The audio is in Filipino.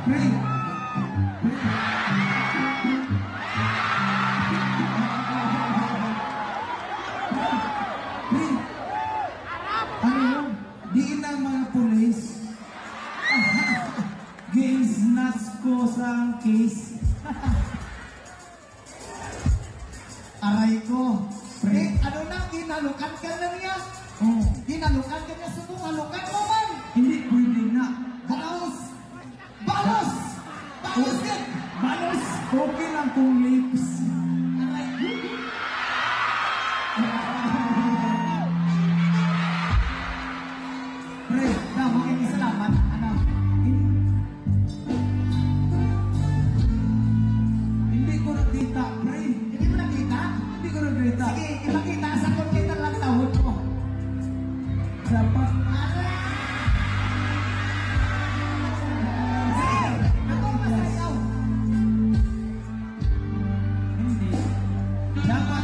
Pre. Ano yun? Diin na mga pulis. Games nuts ko sa case. Aray ko. Pre. Ano na, ginalukan ka na niya. Oh. Ginalukan ka niya sa halukan mo man. Hindi pwede na. Balos! Balos! Balos yan! Balos! Okay lang kung lips. Aray. Pre, maraming salamat. Ano? Hindi ko nakita, pre. Hindi mo nakita? Hindi ko nakita. Sige, ipakita sa computer lang tahod mo. Dapat. Aray! Sige, ako masayaw. Hindi. Dapat